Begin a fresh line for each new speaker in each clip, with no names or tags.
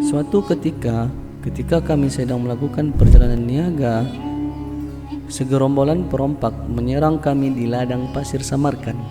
Suatu ketika kami sedang melakukan perjalanan niaga, segerombolan perompak menyerang kami di ladang pasir Samarkand.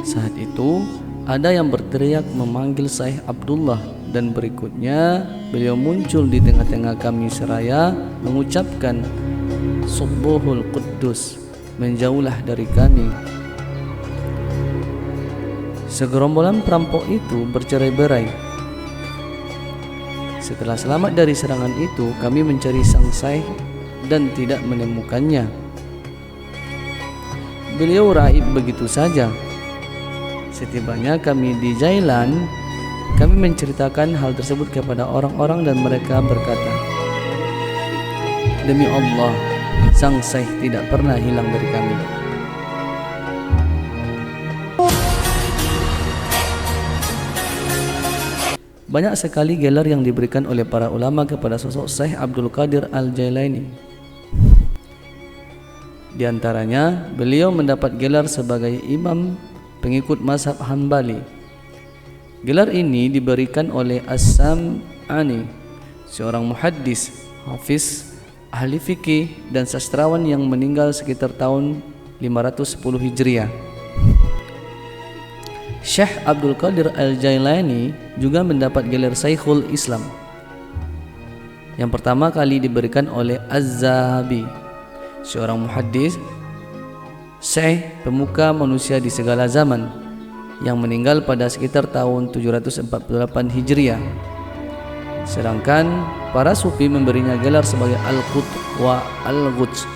Saat itu ada yang berteriak memanggil Syekh Abdullah, dan berikutnya beliau muncul di tengah-tengah kami seraya mengucapkan Subbuhul Quddus, menjauhlah dari kami. Segerombolan perampok itu bercerai-berai. Setelah selamat dari serangan itu, kami mencari sang Syekh dan tidak menemukannya. Beliau raib begitu saja. Setibanya kami di Jailan, kami menceritakan hal tersebut kepada orang-orang dan mereka berkata, demi Allah, sang Syekh tidak pernah hilang dari kami. Banyak sekali gelar yang diberikan oleh para ulama kepada sosok Syekh Abdul Qadir Al-Jailani. Di antaranya, beliau mendapat gelar sebagai imam pengikut mazhab Hanbali. Gelar ini diberikan oleh As-Sam'ani, seorang muhaddis, hafiz, ahli fikih dan sastrawan yang meninggal sekitar tahun 510 Hijriah. Syekh Abdul Qadir Al-Jailani juga mendapat gelar Syekhul Islam. Yang pertama kali diberikan oleh Az-Zahabi, seorang muhaddis, syekh, pemuka manusia di segala zaman, yang meninggal pada sekitar tahun 748 Hijriah. Sedangkan para sufi memberinya gelar sebagai Al-Qutb wa Al-Ghuts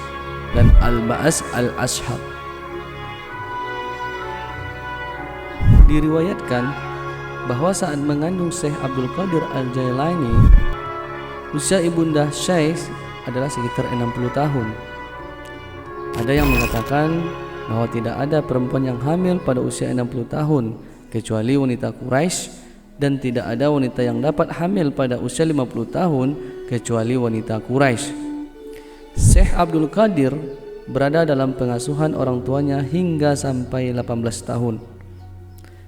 dan Al-Ba'as Al-Ashab. Diriwayatkan bahwa saat mengandung Syekh Abdul Qadir Al-Jailani, usia ibunda Syekh adalah sekitar 60 tahun. Ada yang mengatakan bahwa tidak ada perempuan yang hamil pada usia 60 tahun kecuali wanita Quraisy, dan tidak ada wanita yang dapat hamil pada usia 50 tahun kecuali wanita Quraisy. Syekh Abdul Qadir berada dalam pengasuhan orang tuanya hingga sampai 18 tahun.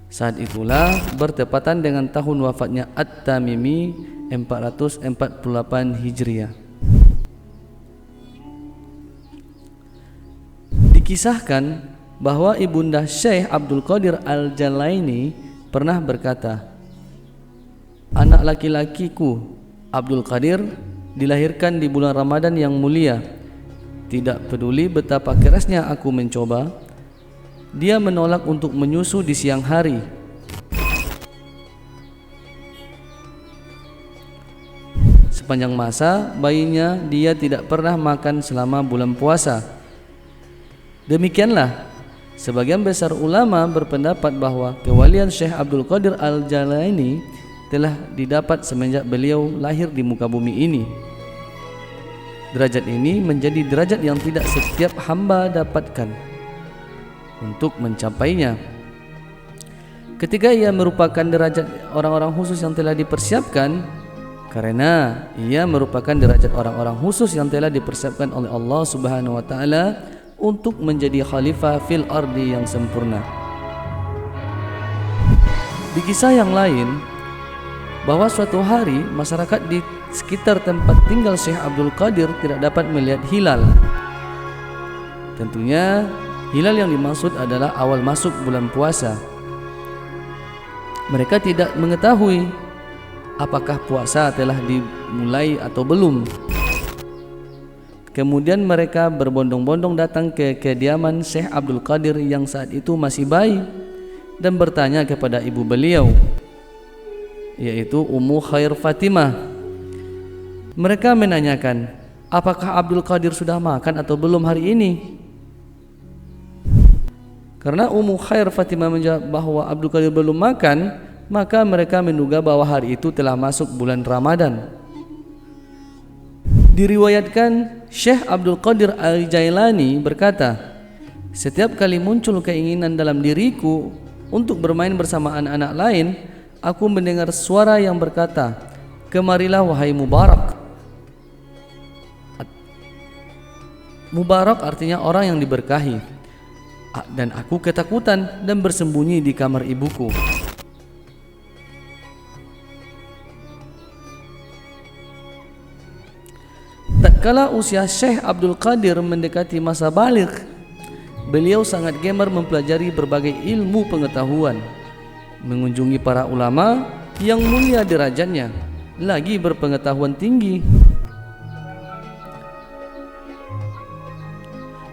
Saat itulah bertepatan dengan tahun wafatnya At-Tamimi 448 Hijriah. Dikisahkan bahwa ibunda Syekh Abdul Qadir Al-Jailani pernah berkata, anak laki-lakiku Abdul Qadir dilahirkan di bulan Ramadan yang mulia. Tidak peduli betapa kerasnya aku mencoba, dia menolak untuk menyusu di siang hari. Sepanjang masa bayinya dia tidak pernah makan selama bulan puasa. Demikianlah, sebagian besar ulama berpendapat bahwa kewalian Syekh Abdul Qadir Al-Jailani telah didapat semenjak beliau lahir di muka bumi ini. Derajat ini menjadi derajat yang tidak setiap hamba dapatkan. Untuk mencapainya, ketika ia merupakan derajat orang-orang khusus yang telah dipersiapkan, karena ia merupakan derajat orang-orang khusus yang telah dipersiapkan oleh Allah Subhanahu wa taala untuk menjadi khalifah fil ardi yang sempurna. Di kisah yang lain, bahwa suatu hari masyarakat di sekitar tempat tinggal Syekh Abdul Qadir tidak dapat melihat hilal. Tentunya hilal yang dimaksud adalah awal masuk bulan puasa. Mereka tidak mengetahui apakah puasa telah dimulai atau belum. Kemudian mereka berbondong-bondong datang ke kediaman Syekh Abdul Qadir yang saat itu masih bayi dan bertanya kepada ibu beliau, yaitu Ummu Khair Fatimah. Mereka menanyakan, apakah Abdul Qadir sudah makan atau belum hari ini? Karena Ummu Khair Fatimah menjawab bahwa Abdul Qadir belum makan, maka mereka menduga bahwa hari itu telah masuk bulan Ramadan. Diriwayatkan Syekh Abdul Qadir Al-Jailani berkata, setiap kali muncul keinginan dalam diriku untuk bermain bersama anak-anak lain, aku mendengar suara yang berkata, kemarilah wahai Mubarak. Mubarak artinya orang yang diberkahi. Dan aku ketakutan dan bersembunyi di kamar ibuku. tatkala usia Syekh Abdul Qadir mendekati masa baligh, beliau sangat gemar mempelajari berbagai ilmu pengetahuan, mengunjungi para ulama yang mulia derajatnya, lagi berpengetahuan tinggi.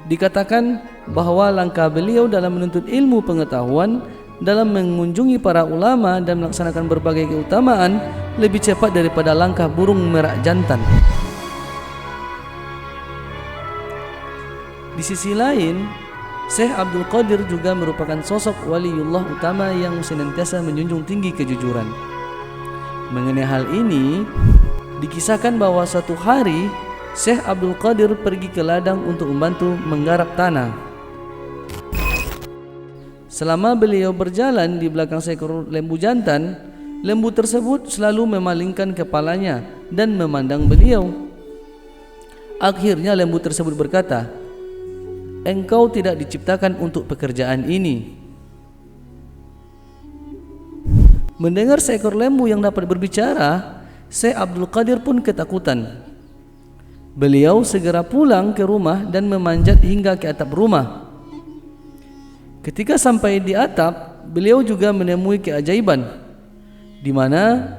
Dikatakan bahwa langkah beliau dalam menuntut ilmu pengetahuan, dalam mengunjungi para ulama dan melaksanakan berbagai keutamaan lebih cepat daripada langkah burung merak jantan. Di sisi lain, Syekh Abdul Qadir juga merupakan sosok waliullah utama yang senantiasa menjunjung tinggi kejujuran. Mengenai hal ini, dikisahkan bahwa suatu hari Syekh Abdul Qadir pergi ke ladang untuk membantu menggarap tanah. Selama beliau berjalan di belakang seekor lembu jantan, lembu tersebut selalu memalingkan kepalanya dan memandang beliau. Akhirnya lembu tersebut berkata, "Engkau tidak diciptakan untuk pekerjaan ini." Mendengar seekor lembu yang dapat berbicara, Syekh Abdul Qadir pun ketakutan. Beliau segera pulang ke rumah dan memanjat hingga ke atap rumah. Ketika sampai di atap, beliau juga menemui keajaiban, di mana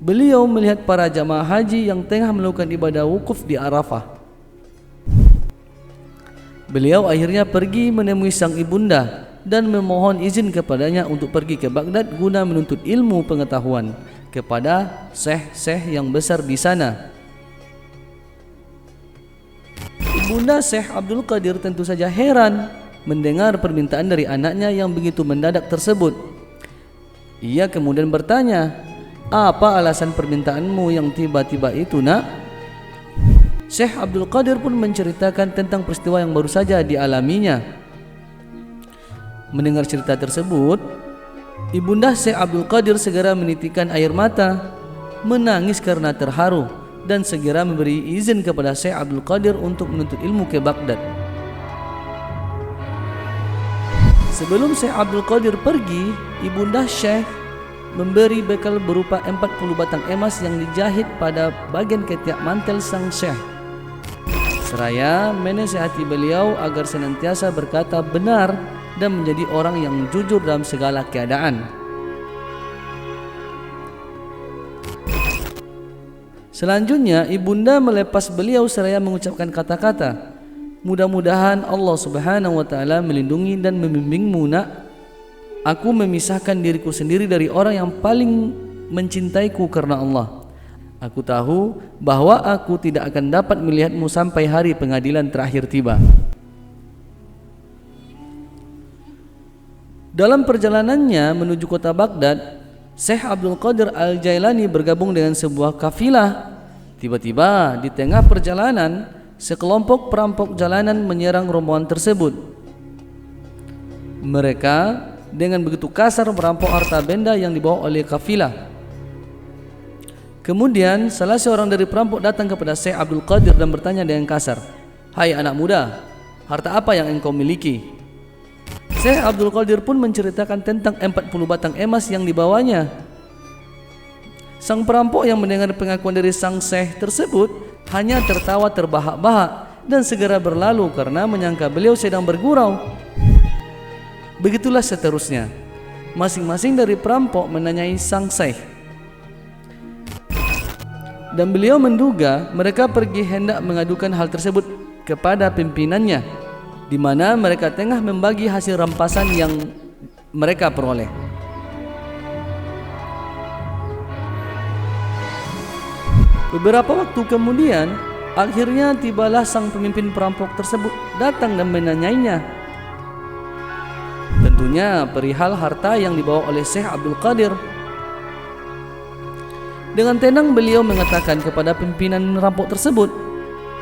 beliau melihat para jamaah haji yang tengah melakukan ibadah wukuf di Arafah. Beliau akhirnya pergi menemui sang ibunda dan memohon izin kepadanya untuk pergi ke Baghdad guna menuntut ilmu pengetahuan kepada syekh-syekh yang besar di sana. Ibunda Syekh Abdul Qadir tentu saja heran mendengar permintaan dari anaknya yang begitu mendadak tersebut. Ia kemudian bertanya, "Apa alasan permintaanmu yang tiba-tiba itu, nak?" Syekh Abdul Qadir pun menceritakan tentang peristiwa yang baru saja dialaminya. Mendengar cerita tersebut, ibunda Syekh Abdul Qadir segera menitikkan air mata, menangis karena terharu, dan segera memberi izin kepada Syekh Abdul Qadir untuk menuntut ilmu ke Baghdad. Sebelum Syekh Abdul Qadir pergi, ibunda Syekh memberi bekal berupa 40 batang emas yang dijahit pada bagian ketiak mantel sang Syekh, seraya menasihati beliau agar senantiasa berkata benar dan menjadi orang yang jujur dalam segala keadaan. Selanjutnya, ibunda melepas beliau seraya mengucapkan kata-kata, "Mudah-mudahan Allah Subhanahu wa taala melindungi dan membimbingmu, nak. Aku memisahkan diriku sendiri dari orang yang paling mencintaiku karena Allah. Aku tahu bahwa aku tidak akan dapat melihatmu sampai hari pengadilan terakhir tiba." Dalam perjalanannya menuju kota Baghdad, Syekh Abdul Qadir Al-Jailani bergabung dengan sebuah kafilah. Tiba-tiba di tengah perjalanan, sekelompok perampok jalanan menyerang rombongan tersebut. Mereka dengan begitu kasar merampok harta benda yang dibawa oleh kafilah. Kemudian salah seorang dari perampok datang kepada Syekh Abdul Qadir dan bertanya dengan kasar, "Hai anak muda, harta apa yang engkau miliki?" Syekh Abdul Qadir pun menceritakan tentang 40 batang emas yang dibawanya. Sang perampok yang mendengar pengakuan dari sang syekh tersebut hanya tertawa terbahak-bahak dan segera berlalu karena menyangka beliau sedang bergurau. Begitulah seterusnya. Masing-masing dari perampok menanyai sang syekh, dan beliau menduga mereka pergi hendak mengadukan hal tersebut kepada pimpinannya, di mana mereka tengah membagi hasil rampasan yang mereka peroleh. Beberapa waktu kemudian, akhirnya tibalah sang pemimpin perampok tersebut datang dan menanyainya, tentunya perihal harta yang dibawa oleh Syekh Abdul Qadir. Dengan tenang beliau mengatakan kepada pimpinan rampok tersebut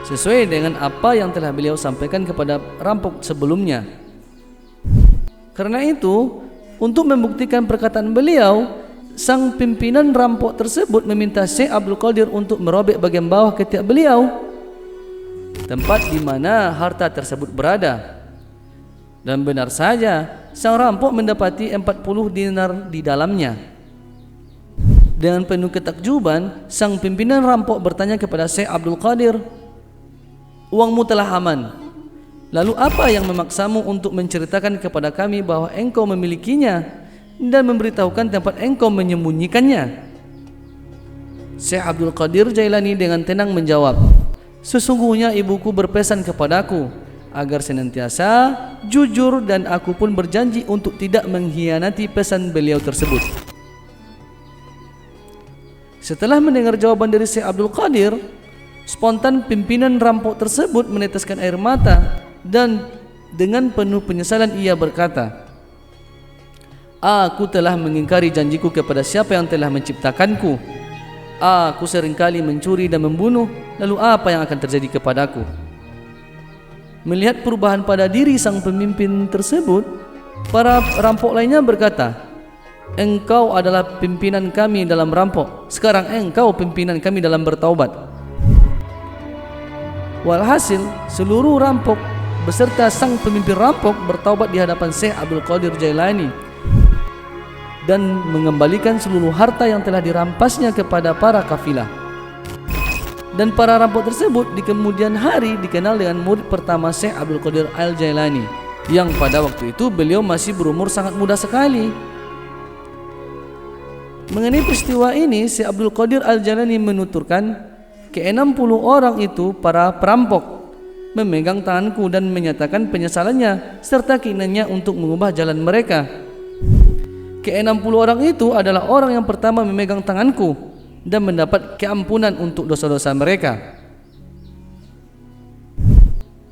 sesuai dengan apa yang telah beliau sampaikan kepada rampok sebelumnya. Karena itu, untuk membuktikan perkataan beliau, sang pimpinan rampok tersebut meminta Syekh Abdul Qadir untuk merobek bagian bawah ketiak beliau, tempat di mana harta tersebut berada. Dan benar saja, sang rampok mendapati 40 dinar di dalamnya. Dengan penuh ketakjuban, sang pimpinan rampok bertanya kepada Syekh Abdul Qadir, uangmu telah aman. Lalu apa yang memaksamu untuk menceritakan kepada kami bahwa engkau memilikinya dan memberitahukan tempat engkau menyembunyikannya? Syekh Abdul Qadir Jailani dengan tenang menjawab, sesungguhnya ibuku berpesan kepadaku agar senantiasa jujur dan aku pun berjanji untuk tidak mengkhianati pesan beliau tersebut. Setelah mendengar jawaban dari Syekh Abdul Qadir, spontan pimpinan rampok tersebut meneteskan air mata dan dengan penuh penyesalan ia berkata, aku telah mengingkari janjiku kepada siapa yang telah menciptakanku. Aku seringkali mencuri dan membunuh, lalu apa yang akan terjadi kepadaku? Melihat perubahan pada diri sang pemimpin tersebut, para rampok lainnya berkata, engkau adalah pimpinan kami dalam rampok, sekarang engkau pimpinan kami dalam bertaubat. Walhasil seluruh rampok beserta sang pemimpin rampok bertaubat di hadapan Syekh Abdul Qadir Jailani dan mengembalikan seluruh harta yang telah dirampasnya kepada para kafilah. Dan para rampok tersebut di kemudian hari dikenal dengan murid pertama Syekh Abdul Qadir Al-Jailani, yang pada waktu itu beliau masih berumur sangat muda sekali. Mengenai peristiwa ini, Syekh Abdul Qadir Al-Jailani menuturkan, ke-60 orang itu para perampok memegang tanganku dan menyatakan penyesalannya serta keinginannya untuk mengubah jalan mereka. Ke-60 orang itu adalah orang yang pertama memegang tanganku dan mendapat keampunan untuk dosa-dosa mereka.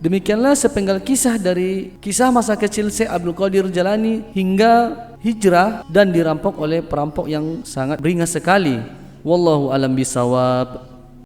Demikianlah sepenggal kisah dari kisah masa kecil Syekh Abdul Qadir Jailani hingga hijrah dan dirampok oleh perampok yang sangat beringas sekali. Wallahu alam bisawab.